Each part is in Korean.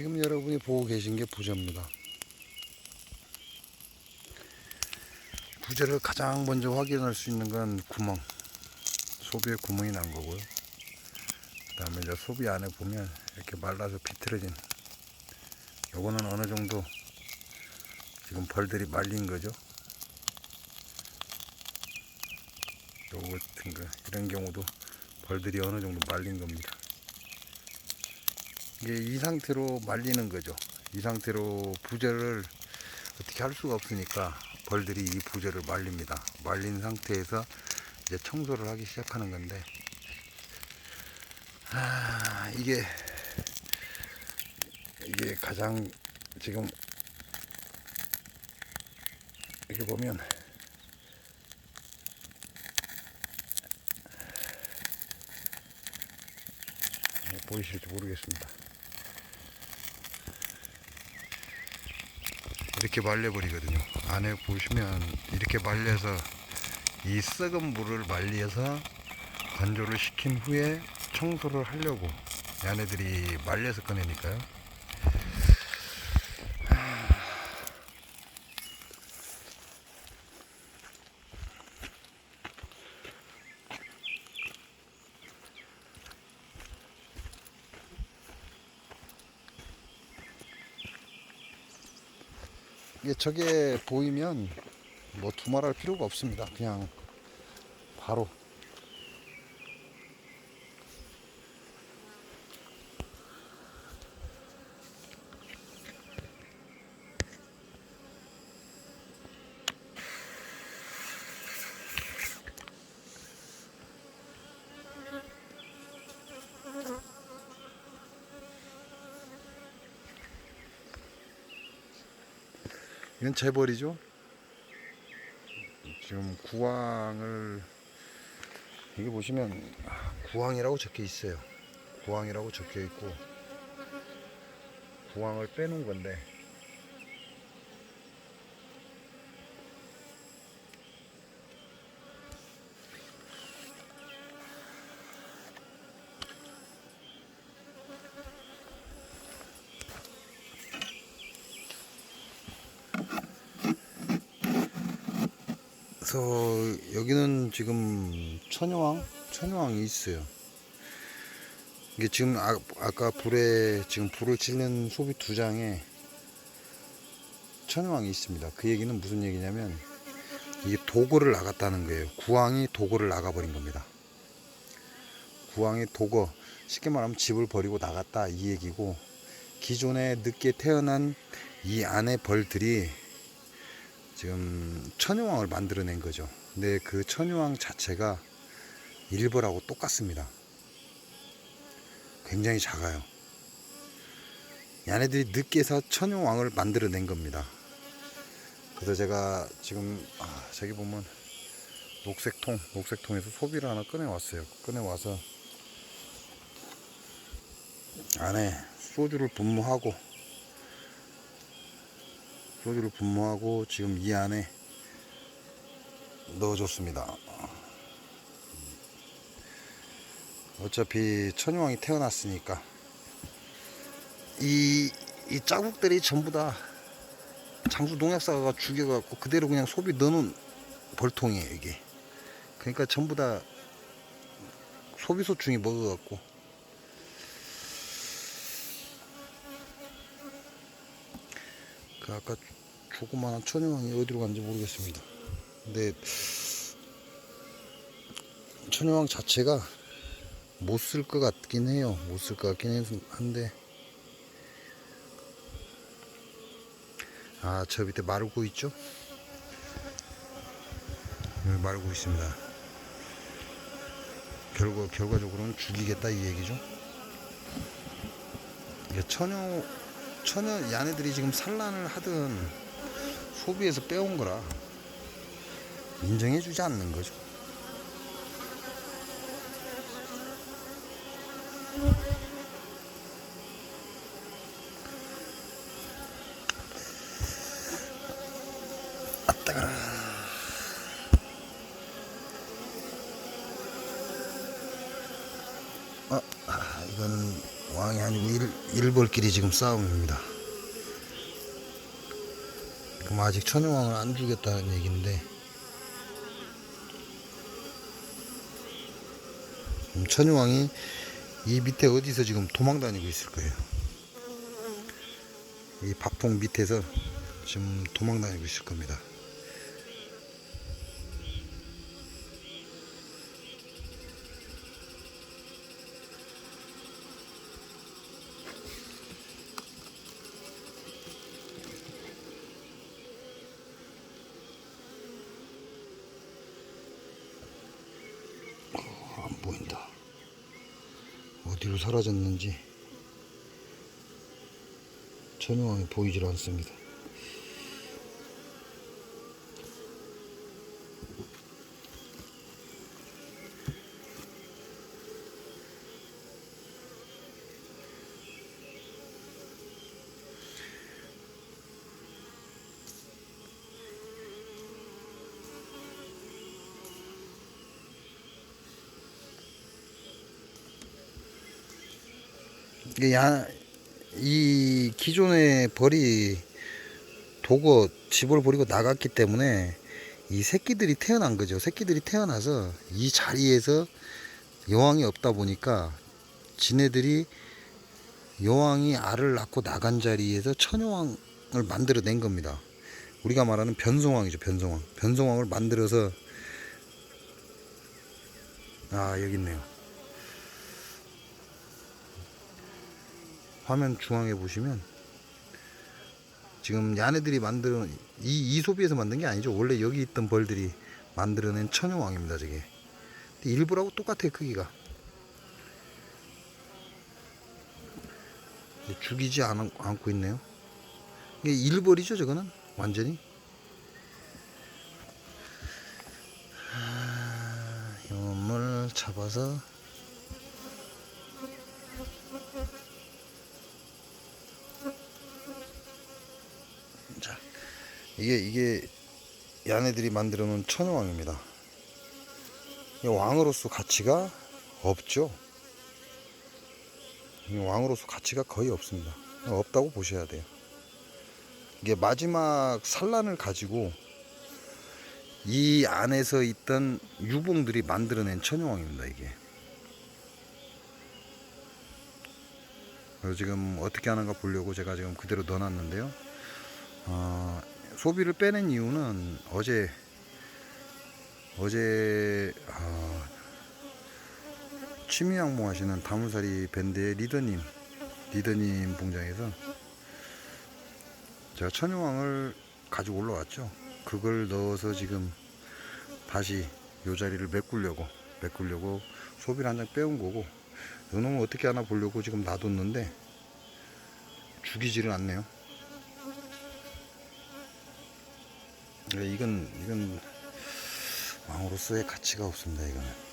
지금 여러분이 보고 계신 게 부저입니다. 부저를 가장 먼저 확인할 수 있는 건 구멍, 소비에 구멍이 난 거고요. 그 다음에 이제 소비 안에 보면 이렇게 말라서 비틀어진, 요거는 어느 정도 지금 벌들이 말린 거죠. 요거 같은 거, 이런 경우도 벌들이 어느 정도 말린 겁니다. 이게 이 상태로 말리는 거죠. 이 상태로 부저를 어떻게 할 수가 없으니까 벌들이 이 부저를 말립니다. 말린 상태에서 이제 청소를 하기 시작하는 건데, 이게 가장 지금 이렇게 보면 보이실지 모르겠습니다. 이렇게 말려버리거든요. 안에 보시면 이렇게 말려서 이 썩은 물을 말려서 건조를 시킨 후에 청소를 하려고, 얘네들이 말려서 꺼내니까요. 이게 저게 보이면 뭐 두말할 필요가 없습니다. 그냥 바로 이건 재벌이죠. 지금 구황을, 이게 보시면 구황이라고 적혀 있어요. 구황이라고 적혀 있고, 구황을 빼놓은 건데, 그래서 여기는 지금 천여왕이 있어요. 이게 지금 아까 불에 지금 불을 치는 소비 2장에 천여왕이 있습니다. 그 얘기는 무슨 얘기냐면, 이게 도거를 나갔다는 거예요. 구황이 도거를 나가버린 겁니다. 구황이 도거, 쉽게 말하면 집을 버리고 나갔다, 이 얘기고, 기존에 늦게 태어난 이 안의 벌들이 지금 천여왕을 만들어낸 거죠. 근데 그 천여왕 자체가 일벌하고 똑같습니다. 굉장히 작아요. 얘네들이 늦게서 천여왕을 만들어낸 겁니다. 그래서 제가 지금 저기 보면 녹색통에서 소비를 하나 꺼내왔어요. 꺼내와서 안에 소주를 분무하고 지금 이 안에 넣어줬습니다. 어차피 천여왕이 태어났으니까 이 자국들이 전부 다 장수 농약사가 죽여갖고 그대로 그냥 소비 넣어놓은 벌통이에요, 이게. 그러니까 전부 다 소비소충이 먹어갖고, 그 아까 조그마한 천여왕이 어디로 갔는지 모르겠습니다. 근데 천여왕 자체가 못 쓸 것 같긴 해요. 못 쓸 것 같긴 한데, 저 밑에 마르고 있죠? 여기 마르고 있습니다. 결과적으로는 죽이겠다, 이 얘기죠. 이게 얘네들이 지금 산란을 하든 소비에서 빼온 거라 인정해주지 않는 거죠. 이건 왕이 아니고 일벌끼리 지금 싸움입니다. 그럼 아직 천여왕을 안 죽였다는 얘기인데, 천여왕이 이 밑에 어디서 지금 도망다니고 있을 거예요. 이 밥통 밑에서 지금 도망다니고 있을 겁니다. 안 보인다. 어디로 사라졌는지 천여왕이 보이질 않습니다. 이 기존의 벌이 도거 집을 버리고 나갔기 때문에 이 새끼들이 태어난 거죠. 새끼들이 태어나서 이 자리에서 여왕이 없다 보니까 지네들이 여왕이 알을 낳고 나간 자리에서 천여왕을 만들어낸 겁니다. 우리가 말하는 변성왕이죠. 변성왕을 만들어서, 여기 있네요. 화면 중앙에 보시면 지금 야네들이 만든 이 소비에서 만든 게 아니죠. 원래 여기 있던 벌들이 만들어낸 천여왕입니다. 저게 일부라고 똑같아요. 크기가. 죽이지 않고 있네요. 이게 일벌이죠. 저거는 완전히. 이놈을 잡아서 자, 이게 야네들이 만들어 놓은 천여왕입니다. 왕으로서 가치가 없죠. 왕으로서 가치가 거의 없습니다. 없다고 보셔야 돼요. 이게 마지막 산란을 가지고 이 안에서 있던 유봉들이 만들어낸 천여왕입니다. 이게. 그래서 지금 어떻게 하는가 보려고 제가 지금 그대로 넣어놨는데요. 소비를 빼낸 이유는 어제 취미양봉 하시는 다물살이 밴드의 리더님 봉장에서 제가 천여왕을 가지고 올라왔죠. 그걸 넣어서 지금 다시 요 자리를 메꾸려고 소비를 한 장 빼온 거고, 요놈을 어떻게 하나 보려고 지금 놔뒀는데 죽이지를 않네요. 이건 왕으로서의 가치가 없습니다. 이거는.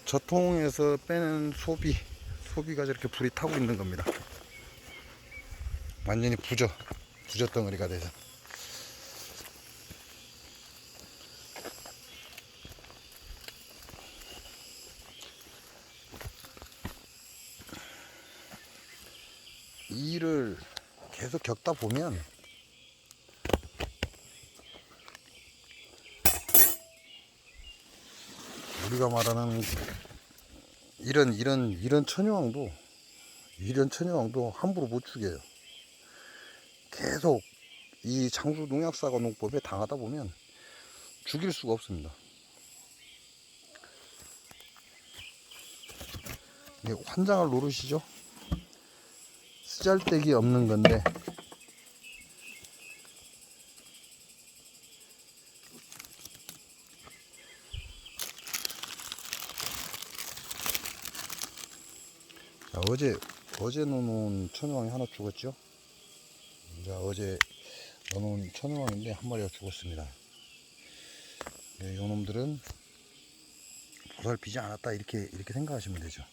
저통에서 빼는 소비가 저렇게 불이 타고 있는 겁니다. 완전히 부저덩어리가 돼서. 이 일을 계속 겪다 보면 우리가 말하는 이런 천여왕도 함부로 못 죽여요. 계속 이 장수 농약사과 농법에 당하다 보면 죽일 수가 없습니다. 이게 환장을 노릇이죠. 쓰잘데기 없는 건데 어제 넣어놓은 천여왕이 하나 죽었죠. 자, 어제 넣어놓은 천여왕인데 한 마리가 죽었습니다. 네, 요 놈들은 보살피지 않았다 이렇게 생각하시면 되죠.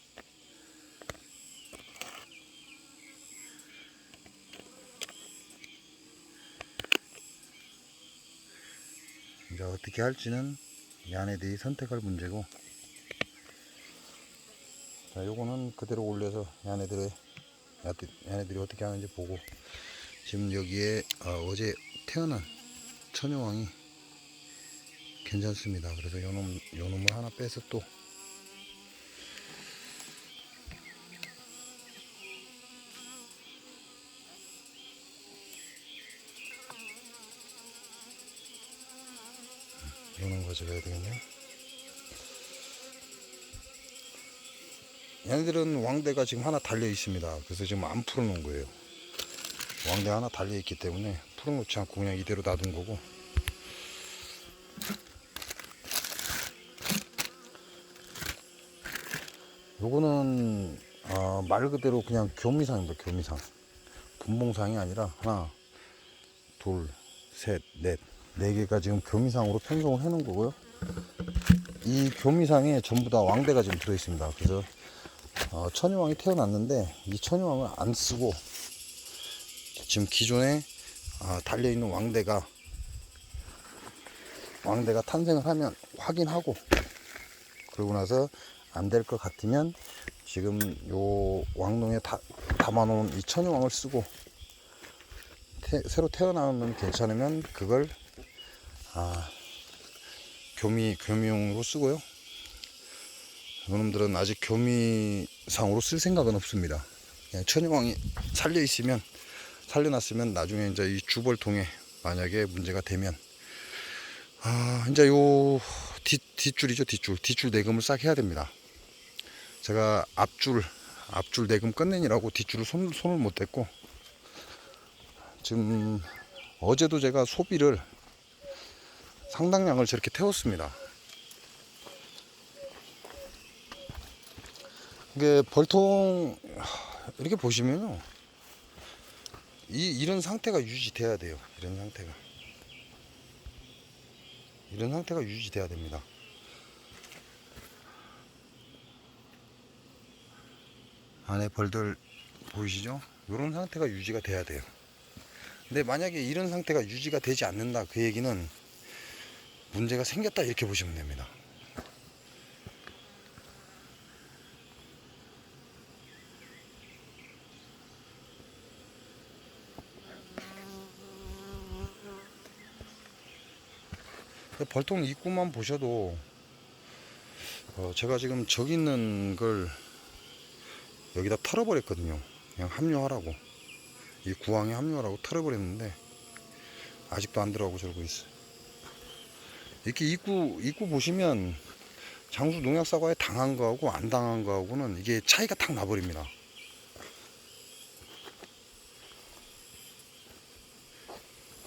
자, 어떻게 할지는 얘네들이 선택할 문제고, 자, 요거는 그대로 올려서 얘네들이 어떻게 하는지 보고, 지금 여기에 어제 태어난 천여왕이 괜찮습니다. 그래서 요놈을 하나 빼서 또 요놈 가져가야 되겠네요. 얘네들은 왕대가 지금 하나 달려 있습니다. 그래서 지금 안 풀어놓은 거예요. 왕대 하나 달려 있기 때문에 풀어놓지 않고 그냥 이대로 놔둔 거고, 요거는 말 그대로 그냥 교미상입니다. 교미상. 분봉상이 아니라 하나, 둘, 셋, 넷, 네 개가 지금 교미상으로 편성을 해놓은 거고요. 이 교미상에 전부 다 왕대가 지금 들어있습니다. 그래서 천여왕이 태어났는데 이 천여왕을 안 쓰고 지금 기존에 달려있는 왕대가 탄생을 하면 확인하고, 그러고 나서 안 될 것 같으면 지금 요 왕농에 담아놓은 이 천여왕을 쓰고, 새로 태어나면 괜찮으면 그걸 교미용으로 쓰고요. 이놈들은 아직 교미상으로 쓸 생각은 없습니다. 그냥 천여왕이 살려놨으면 나중에 이제 이 주벌통에 만약에 문제가 되면 이제 요 뒷줄이죠. 뒷줄 내금을 싹 해야 됩니다. 제가 앞줄 내금 끝내니라고 뒷줄을 손을 못 댔고, 지금 어제도 제가 소비를 상당량을 저렇게 태웠습니다. 이게 벌통 이렇게 보시면요, 이런 상태가 유지돼야 돼요. 이런 상태가 유지돼야 됩니다. 안에 벌들 보이시죠? 이런 상태가 유지가 돼야 돼요. 근데 만약에 이런 상태가 유지가 되지 않는다, 그 얘기는 문제가 생겼다 이렇게 보시면 됩니다. 벌통 입구만 보셔도 제가 지금 저기 있는 걸 여기다 털어버렸거든요. 그냥 합류하라고, 이 구황에 합류하라고 털어버렸는데 아직도 안 들어가고 저러고 있어요. 이렇게 입구 보시면 장수 농약 사과에 당한 거하고 안 당한 거하고는 이게 차이가 탁 나버립니다.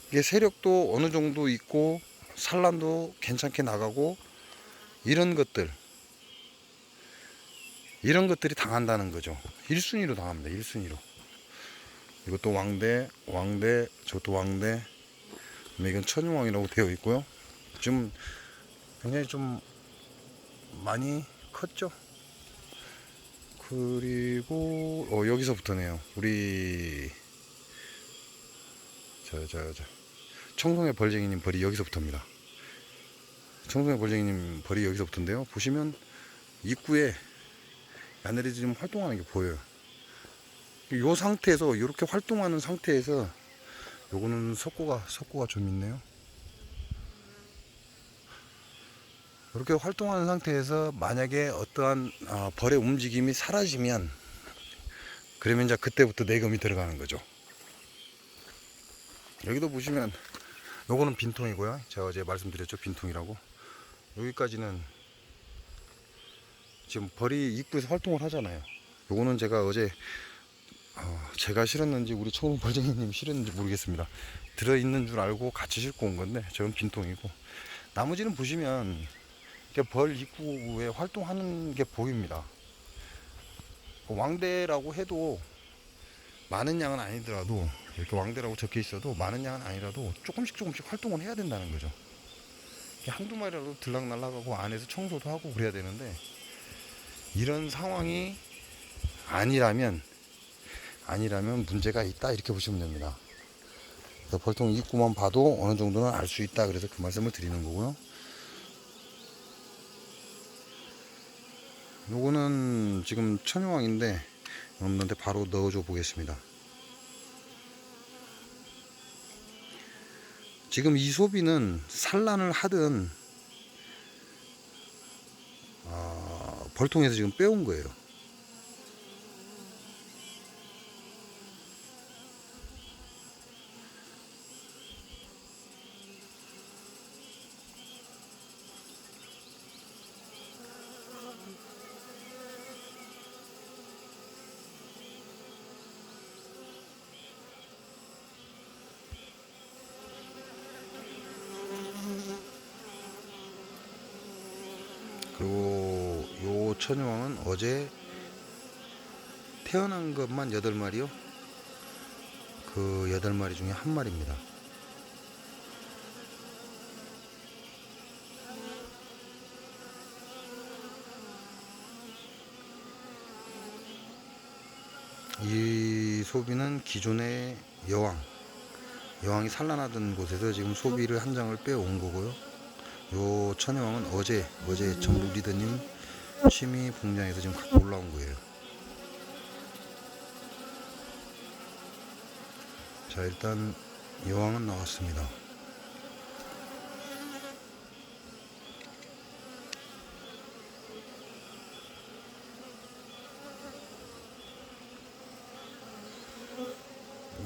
이게 세력도 어느 정도 있고 산란도 괜찮게 나가고, 이런 것들이 당한다는 거죠. 1순위로 당합니다. 1순위로. 이것도 왕대, 저것도 왕대, 이건 천여왕이라고 되어 있고요. 지금 굉장히 좀 많이 컸죠. 그리고 여기서부터네요. 우리 청송의 벌쟁이님 벌이 여기서부터입니다. 청송의 벌쟁이님 벌이 여기서부터인데요. 보시면 입구에 야네들이 지금 활동하는 게 보여요. 이 상태에서, 이렇게 활동하는 상태에서, 요거는 석고가 좀 있네요. 이렇게 활동하는 상태에서 만약에 어떠한 벌의 움직임이 사라지면, 그러면 이제 그때부터 내금이 들어가는 거죠. 여기도 보시면 요거는 빈통이고요. 제가 어제 말씀드렸죠, 빈통이라고. 여기까지는 지금 벌이 입구에서 활동을 하잖아요. 요거는 제가 어제 제가 실었는지 우리 청송 벌쟁이님 실었는지 모르겠습니다. 들어있는 줄 알고 같이 싣고 온 건데, 저건 빈통이고, 나머지는 보시면 이렇게 벌 입구에 활동하는 게 보입니다. 왕대라고 해도 많은 양은 아니더라도, 이렇게 왕대라고 적혀 있어도 많은 양은 아니라도 조금씩 활동을 해야 된다는 거죠. 한두 마리라도 들락날락하고 안에서 청소도 하고 그래야 되는데, 이런 상황이 아니라면 문제가 있다 이렇게 보시면 됩니다. 벌통 입구만 봐도 어느 정도는 알 수 있다. 그래서 그 말씀을 드리는 거고요. 요거는 지금 천여왕인데 여러분들한테 바로 넣어줘 보겠습니다. 지금 이 소비는 산란을 하든 벌통에서 지금 빼온 거예요. 그리고 요 천여왕은 어제 태어난 것만 8마리요. 그 8마리 중에 한 마리입니다. 이 소비는 기존의 여왕이 산란하던 곳에서 지금 소비를 한 장을 빼온 거고요. 요 천여왕은 어제 전북 리더님 취미 공장에서 지금 갖고 올라온 거예요. 자, 일단 여왕은 나왔습니다.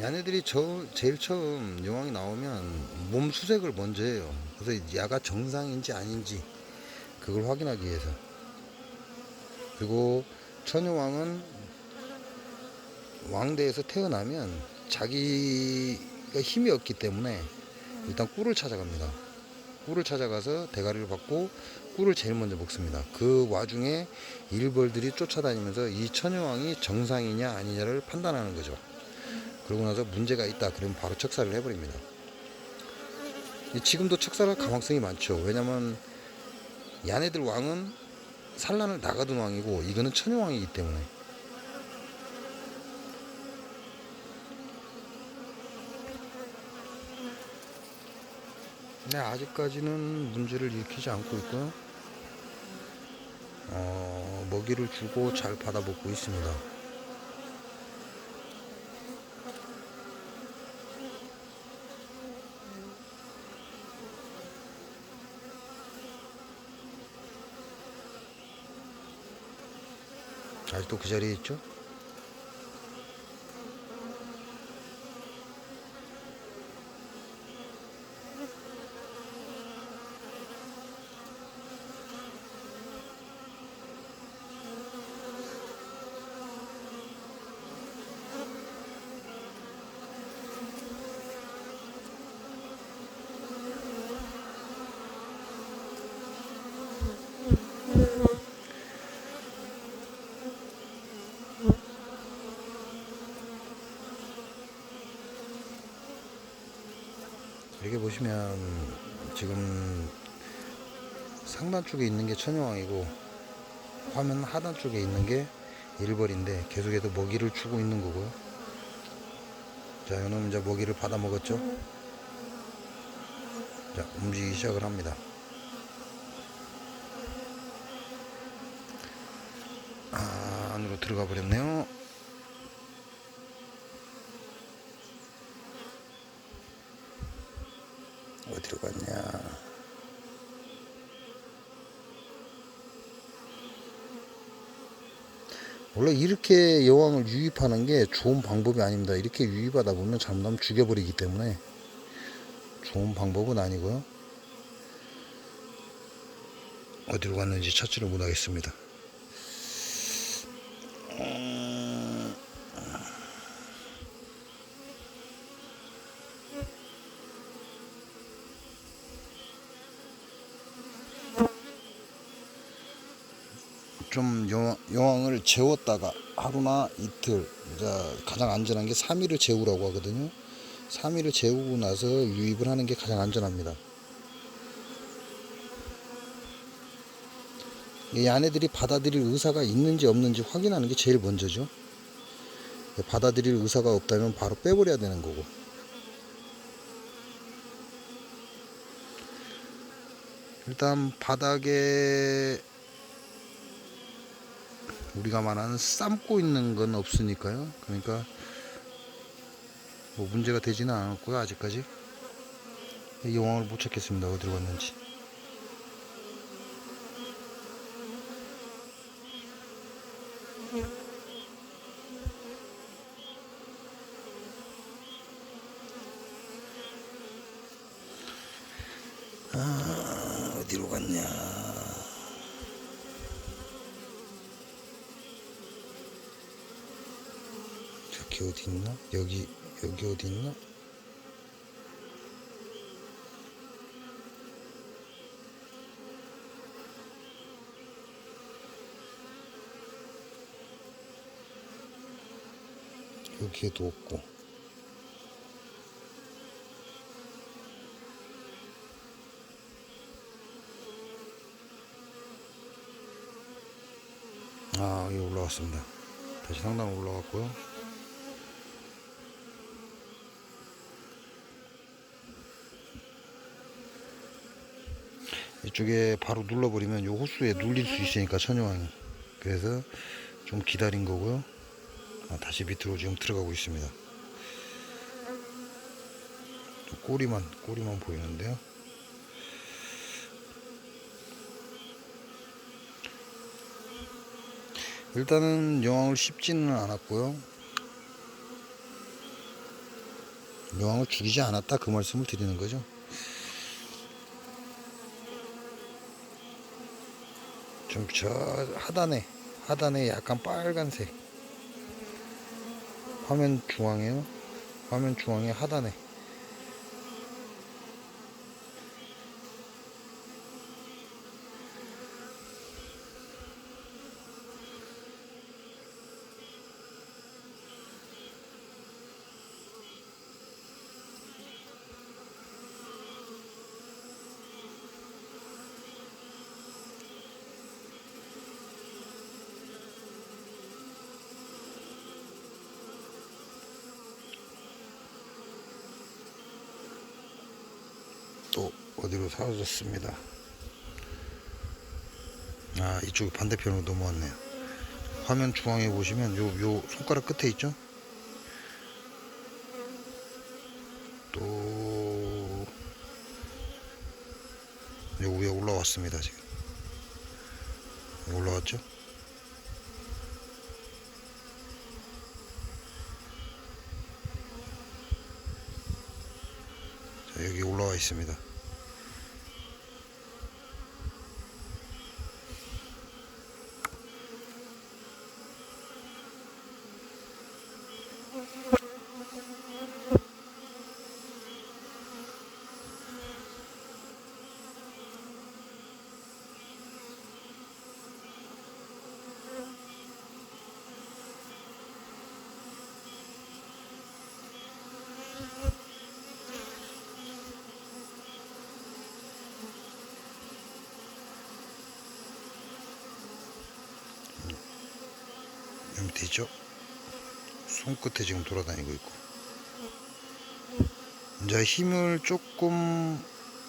얘네들이 제일 처음 여왕이 나오면 몸 수색을 먼저 해요. 그래서 야가 정상인지 아닌지 그걸 확인하기 위해서. 그리고 천여왕은 왕대에서 태어나면 자기가 힘이 없기 때문에 일단 꿀을 찾아갑니다. 꿀을 찾아가서 대가리를 받고 꿀을 제일 먼저 먹습니다. 그 와중에 일벌들이 쫓아다니면서 이 천여왕이 정상이냐 아니냐를 판단하는 거죠. 그러고 나서 문제가 있다 그러면 바로 척사를 해버립니다. 지금도 척사할 가망성이 많죠. 왜냐면 야네들 왕은 산란을 나가던 왕이고 이거는 천여왕이기 때문에. 네, 아직까지는 문제를 일으키지 않고 있고요. 먹이를 주고 잘 받아 먹고 있습니다. 아직도 그 자리에 있죠? 이렇게 보시면 지금 상단 쪽에 있는 게 천여왕이고 화면 하단 쪽에 있는 게 일벌인데 계속해서 먹이를 주고 있는 거고요. 자, 이놈 이제 먹이를 받아 먹었죠. 자, 움직이기 시작을 합니다. 안으로 들어가 버렸네요. 어디로 갔냐. 원래 이렇게 여왕을 유입하는 게 좋은 방법이 아닙니다. 이렇게 유입하다 보면 잘못하면 죽여버리기 때문에 좋은 방법은 아니고요. 어디로 갔는지 찾지를 못하겠습니다. 좀 여왕을 재웠다가 하루나 이틀, 가장 안전한 게 3일을 재우라고 하거든요. 3일을 재우고 나서 유입을 하는 게 가장 안전합니다. 이 아내들이 받아들일 의사가 있는지 없는지 확인하는 게 제일 먼저죠. 받아들일 의사가 없다면 바로 빼버려야 되는 거고. 일단 바닥에 우리가 말하는 삶고 있는 건 없으니까요. 그러니까 뭐 문제가 되지는 않았고요. 아직까지 여왕을 못 찾겠습니다. 어디로 갔는지. 어디로 갔냐. 저기 어디 있나? 여기 어디 있나? 여기에도 없고. 아, 여기 올라왔습니다. 다시 상단 올라갔고요. 이쪽에 바로 눌러버리면 요 호수에 눌릴 수 있으니까 천여왕이. 그래서 좀 기다린 거고요. 다시 밑으로 지금 들어가고 있습니다. 꼬리만 보이는데요. 일단은 여왕을 씹지는 않았고요. 여왕을 죽이지 않았다, 그 말씀을 드리는 거죠. 좀 저 하단에 약간 빨간색, 화면 중앙에요. 화면 중앙에 하단에 또 어디로 사라졌습니다. 아, 이쪽 반대편으로 넘어왔네요. 화면 중앙에 보시면 요 손가락 끝에 있죠? 또 요 위에 올라왔습니다. 지금 올라왔죠? 자, 여기 올라와 있습니다. 여기 밑에 있죠? 손끝에 지금 돌아다니고 있고. 이제 힘을 조금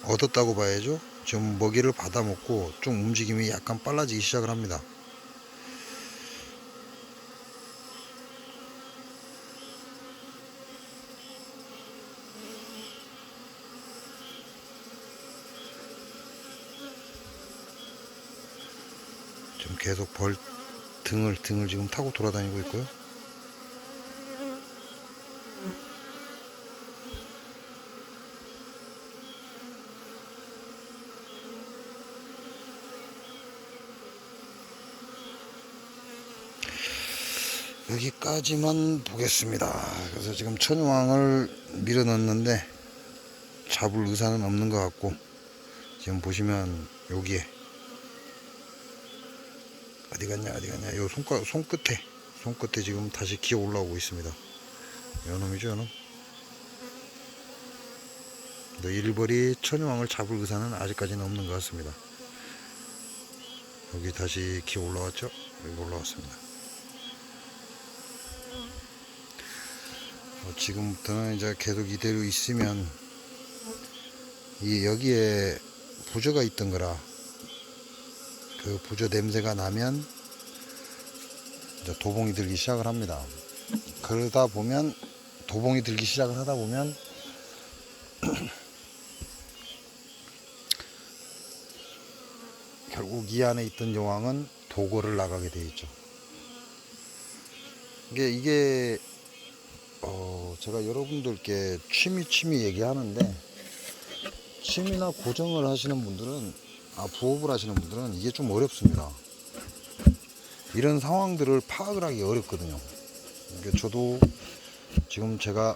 얻었다고 봐야죠. 지금 먹이를 받아 먹고 좀 움직임이 약간 빨라지기 시작을 합니다. 지금 계속 등을 지금 타고 돌아다니고 있고요. 여기까지만 보겠습니다. 그래서 지금 천왕을 밀어 넣었는데 잡을 의사는 없는 것 같고, 지금 보시면 여기에 어디 갔냐 요 손끝에 지금 다시 기어 올라오고 있습니다. 요놈이죠, 요놈. 일벌이 천왕을 잡을 의사는 아직까지는 없는 것 같습니다. 여기 다시 기어 올라왔죠? 여기 올라왔습니다. 지금부터는 이제 계속 이대로 있으면 여기에 부저가 있던 거라 그 부저 냄새가 나면 이제 도봉이 들기 시작을 합니다. 그러다 보면 도봉이 들기 시작을 하다 보면 결국 이 안에 있던 여왕은 도거를 나가게 돼 있죠. 이게 제가 여러분들께 취미 얘기하는데, 취미나 고정을 하시는 분들은, 부업을 하시는 분들은 이게 좀 어렵습니다. 이런 상황들을 파악을 하기 어렵거든요. 그러니까 저도 지금 제가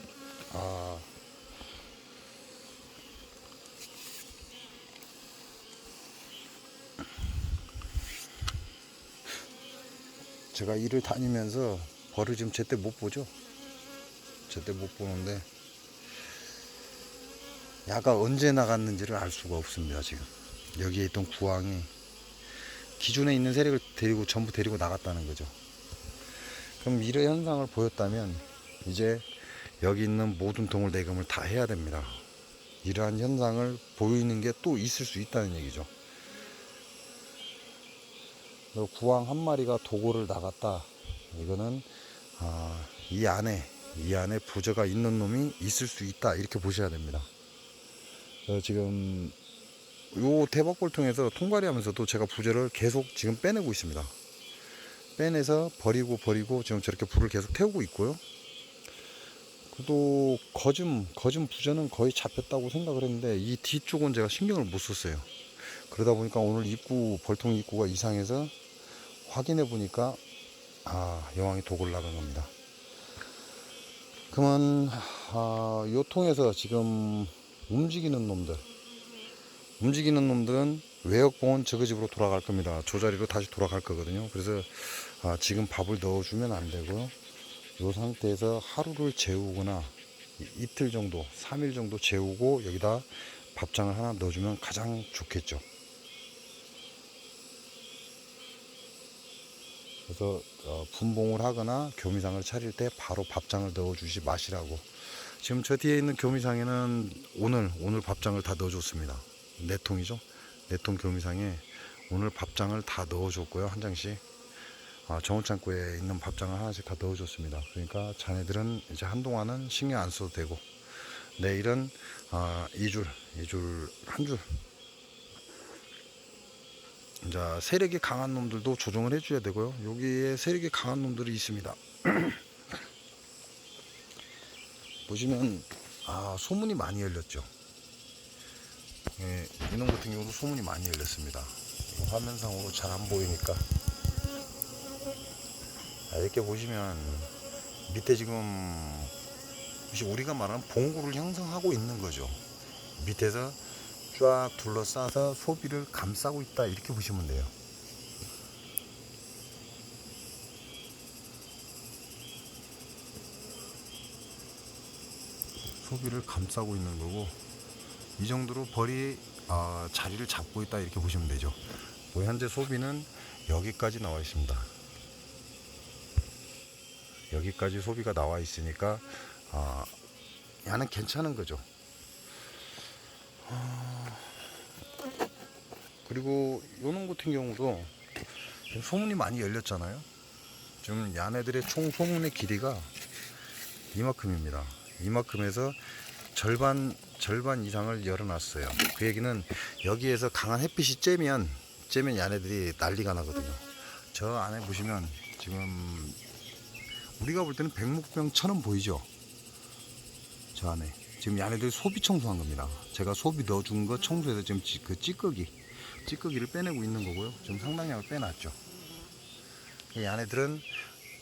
일을 다니면서 벌을 지금 제때 못 보죠. 제때 못 보는데 야가 언제 나갔는지를 알 수가 없습니다. 지금 여기에 있던 구황이 기존에 있는 세력을 전부 데리고 나갔다는 거죠. 그럼 이런 현상을 보였다면 이제 여기 있는 모든 동물 내금을 다 해야 됩니다. 이러한 현상을 보이는 게 또 있을 수 있다는 얘기죠. 구황 한 마리가 도고를 나갔다. 이거는 이 안에 부저가 있는 놈이 있을 수 있다, 이렇게 보셔야 됩니다. 지금 요 대박볼 통해서 통과리 하면서도 제가 부저를 계속 지금 빼내고 있습니다. 빼내서 버리고 지금 저렇게 불을 계속 태우고 있고요. 또 거즘 부저는 거의 잡혔다고 생각을 했는데 이 뒤쪽은 제가 신경을 못 썼어요. 그러다 보니까 오늘 벌통 입구가 이상해서 확인해 보니까 여왕이 도굴 나간 겁니다. 그러면 요 통해서 지금 움직이는 놈들은 외역봉은 저그 집으로 돌아갈 겁니다. 저 자리로 다시 돌아갈 거거든요. 그래서 지금 밥을 넣어주면 안 되고요. 이 상태에서 하루를 재우거나 이틀 정도, 3일 정도 재우고 여기다 밥장을 하나 넣어주면 가장 좋겠죠. 그래서 분봉을 하거나 교미상을 차릴 때 바로 밥장을 넣어주지 마시라고. 지금 저 뒤에 있는 교미상에는 오늘 밥장을 다 넣어줬습니다. 4통이죠. 4통 교미상에 오늘 밥장을 다 넣어줬고요. 한 장씩. 정원창고에 있는 밥장을 하나씩 다 넣어줬습니다. 그러니까 자네들은 이제 한동안은 신경 안 써도 되고, 내일은 2줄, 한 줄. 이제 세력이 강한 놈들도 조정을 해줘야 되고요. 여기에 세력이 강한 놈들이 있습니다. 보시면 소문이 많이 열렸죠. 예, 이놈 같은 경우도 소문이 많이 열렸습니다. 화면상으로 잘 안 보이니까. 이렇게 보시면 밑에 지금 우리가 말하는 봉구를 형성하고 있는 거죠. 밑에서 쫙 둘러싸서 소비를 감싸고 있다, 이렇게 보시면 돼요. 소비를 감싸고 있는 거고, 이 정도로 벌이 자리를 잡고 있다, 이렇게 보시면 되죠. 현재 소비는 여기까지 나와 있습니다. 여기까지 소비가 나와 있으니까 야는 괜찮은 거죠. 그리고 요놈 같은 경우도 소문이 많이 열렸잖아요. 지금 야네들의 총 소문의 길이가 이만큼입니다. 이만큼에서 절반 이상을 열어놨어요. 그 얘기는 여기에서 강한 햇빛이 쬐면 야네들이 난리가 나거든요. 저 안에 보시면 지금 우리가 볼 때는 백목병처럼 보이죠. 저 안에 지금 야네들이 소비 청소한 겁니다. 제가 소비 넣어준 거 청소해서 지금 그 찌꺼기를 빼내고 있는 거고요. 지금 상당량을 빼놨죠. 이 야네들은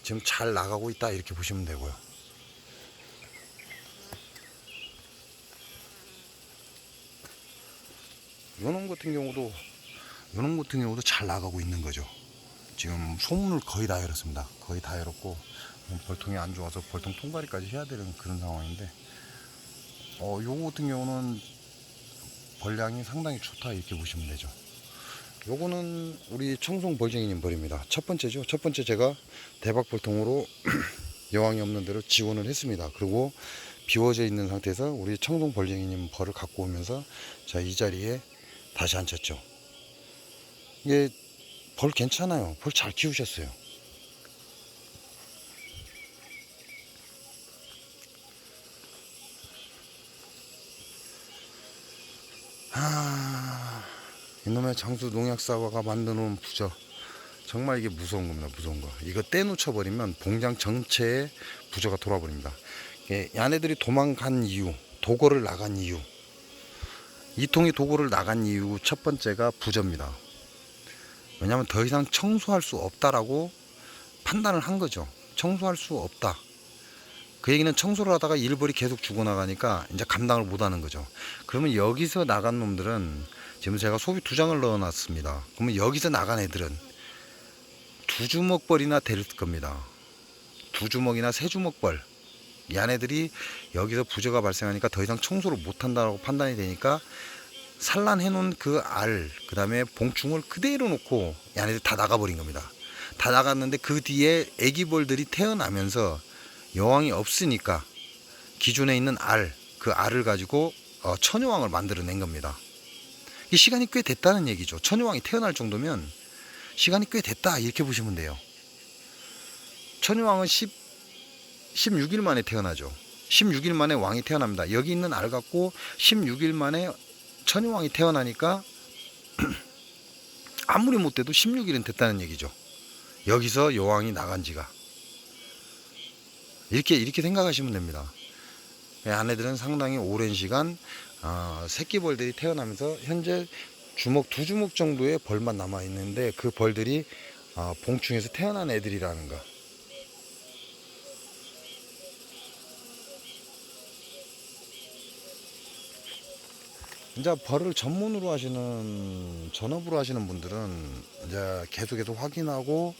지금 잘 나가고 있다, 이렇게 보시면 되고요. 요놈 같은 경우도 잘 나가고 있는 거죠. 지금 소문을 거의 다 열었습니다. 거의 다 열었고, 벌통이 안 좋아서 벌통 통과리까지 해야 되는 그런 상황인데, 요거 같은 경우는 벌량이 상당히 좋다, 이렇게 보시면 되죠. 요거는 우리 청송 벌쟁이님 벌입니다. 첫 번째죠. 첫 번째 제가 대박 벌통으로 여왕이 없는 데로 지원을 했습니다. 그리고 비워져 있는 상태에서 우리 청송 벌쟁이님 벌을 갖고 오면서 자, 이 자리에 다시 안 쳤죠. 이게 벌 괜찮아요. 벌 잘 키우셨어요. 이놈의 장수 농약사과가 만드는 부저, 정말 이게 무서운 겁니다. 무서운 거. 이거 떼놓쳐버리면 봉장 전체에 부저가 돌아버립니다. 얘네들이 도망간 이유, 도거를 나간 이유, 이 통이 도구를 나간 이유 첫 번째가 부저입니다. 왜냐하면 더 이상 청소할 수 없다라고 판단을 한 거죠. 청소할 수 없다. 그 얘기는 청소를 하다가 일벌이 계속 죽어나가니까 이제 감당을 못하는 거죠. 그러면 여기서 나간 놈들은, 지금 제가 소비 2장을 넣어놨습니다. 그러면 여기서 나간 애들은 2주먹벌이나 될 겁니다. 2주먹이나 3주먹벌. 이 안애들이 여기서 부저가 발생하니까 더 이상 청소를 못한다고 판단이 되니까 산란해 놓은 그 알, 그 다음에 봉충을 그대로 놓고 이 안애들 다 나가버린 겁니다. 다 나갔는데 그 뒤에 애기벌들이 태어나면서 여왕이 없으니까 기존에 있는 알, 그 알을 가지고 처녀왕을 만들어낸 겁니다. 이 시간이 꽤 됐다는 얘기죠. 처녀왕이 태어날 정도면 시간이 꽤 됐다, 이렇게 보시면 돼요. 처녀왕은 16일 만에 태어나죠. 16일 만에 왕이 태어납니다. 여기 있는 알 갖고 16일 만에 처녀왕이 태어나니까 아무리 못돼도 16일은 됐다는 얘기죠. 여기서 여왕이 나간 지가. 이렇게 생각하시면 됩니다. 아내들은 상당히 오랜 시간 새끼 벌들이 태어나면서 현재 주먹 2주먹 정도의 벌만 남아 있는데 그 벌들이 봉충에서 태어난 애들이라는 거. 이제 벌을 전문으로 하시는, 전업으로 하시는 분들은 이제 계속해서 확인하고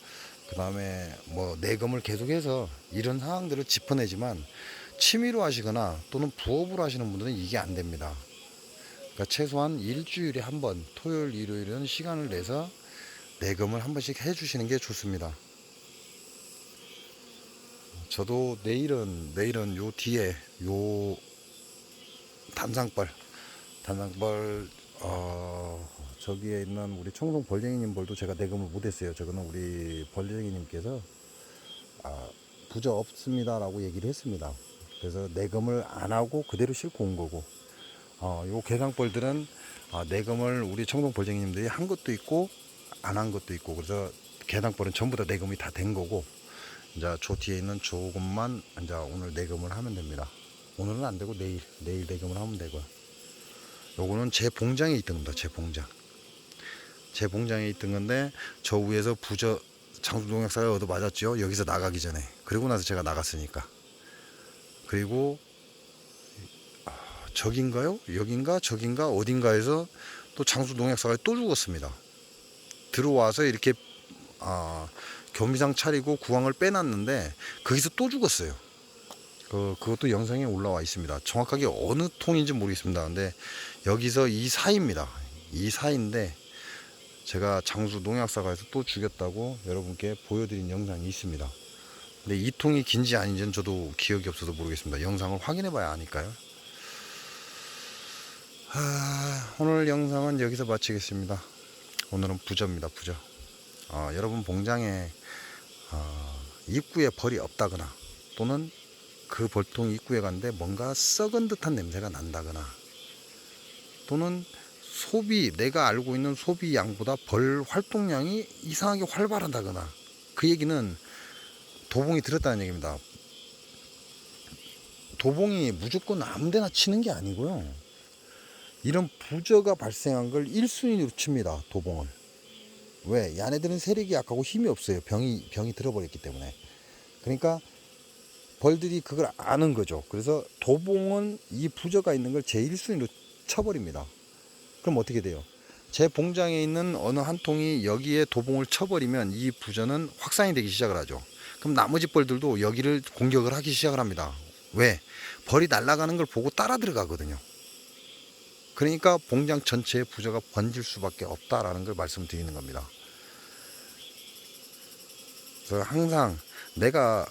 그 다음에 뭐 내금을 계속해서 이런 상황들을 짚어내지만, 취미로 하시거나 또는 부업으로 하시는 분들은 이게 안 됩니다. 그러니까 최소한 일주일에 한 번, 토요일, 일요일은 시간을 내서 내금을 한 번씩 해주시는 게 좋습니다. 저도 내일은 요 뒤에 요 단상벌 저기에 있는 우리 청송 벌쟁이님 벌도 제가 내금을 못했어요. 저거는 우리 벌쟁이님께서 부저 없습니다 라고 얘기를 했습니다. 그래서 내금을 안 하고 그대로 싣고 온 거고, 요 개상벌들은 내금을 우리 청송 벌쟁이님들이 한 것도 있고 안 한 것도 있고, 그래서 개상벌은 전부 다 내금이 다 된 거고, 이제 저 뒤에 있는 조금만 이제 오늘 내금을 하면 됩니다. 오늘은 안 되고 내일 내금을 하면 되고요. 요거는 제 봉장에 있던 겁니다. 제 봉장에 있던 건데, 저 위에서 부저 장수농약사가 얻어 맞았죠. 여기서 나가기 전에. 그리고 나서 제가 나갔으니까. 그리고 저긴가요? 여긴가 저긴가 어딘가에서 또 장수농약사가 또 죽었습니다. 들어와서 이렇게 겸비상 차리고 구황을 빼놨는데 거기서 또 죽었어요. 그것도 영상에 올라와 있습니다. 정확하게 어느 통인지 모르겠습니다. 근데 여기서 이 사이입니다. 이 사이인데 제가 장수 농약사가에서 또 죽였다고 여러분께 보여드린 영상이 있습니다. 근데 이 통이 긴지 아닌지는 저도 기억이 없어서 모르겠습니다. 영상을 확인해 봐야 아니까요. 오늘 영상은 여기서 마치겠습니다. 오늘은 부저입니다. 부저. 여러분 봉장에 입구에 벌이 없다거나, 또는 그 벌통 입구에 갔는데 뭔가 썩은 듯한 냄새가 난다거나, 또는 내가 알고 있는 소비 양보다 벌 활동량이 이상하게 활발하다거나, 그 얘기는 도봉이 들었다는 얘기입니다. 도봉이 무조건 아무데나 치는 게 아니고요. 이런 부저가 발생한 걸 1순위로 칩니다. 도봉을. 왜? 얘네들은 세력이 약하고 힘이 없어요. 병이 들어버렸기 때문에. 그러니까 벌들이 그걸 아는 거죠. 그래서 도봉은 이 부저가 있는 걸 제 1순위로 쳐버립니다. 그럼 어떻게 돼요? 제 봉장에 있는 어느 한 통이 여기에 도봉을 쳐버리면 이 부저는 확산이 되기 시작을 하죠. 그럼 나머지 벌들도 여기를 공격을 하기 시작을 합니다. 왜? 벌이 날아가는 걸 보고 따라 들어가거든요. 그러니까 봉장 전체에 부저가 번질 수밖에 없다라는 걸 말씀드리는 겁니다. 그래서 항상 내가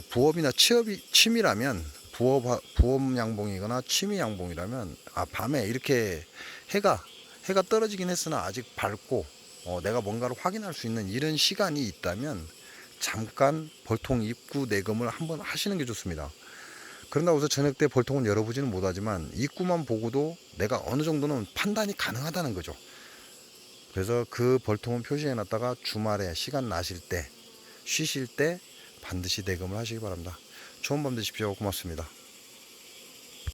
부업이나 취미라면, 부업 양봉이거나 취미 양봉이라면 밤에 이렇게 해가 해가 떨어지긴 했으나 아직 밝고 내가 뭔가를 확인할 수 있는 이런 시간이 있다면 잠깐 벌통 입구 내검을 한번 하시는 게 좋습니다. 그런다고 해서 저녁 때 벌통은 열어보지는 못하지만 입구만 보고도 내가 어느 정도는 판단이 가능하다는 거죠. 그래서 그 벌통은 표시해 놨다가 주말에 시간 나실 때 쉬실 때 반드시 내검을 하시기 바랍니다. 좋은 밤 되십시오. 고맙습니다.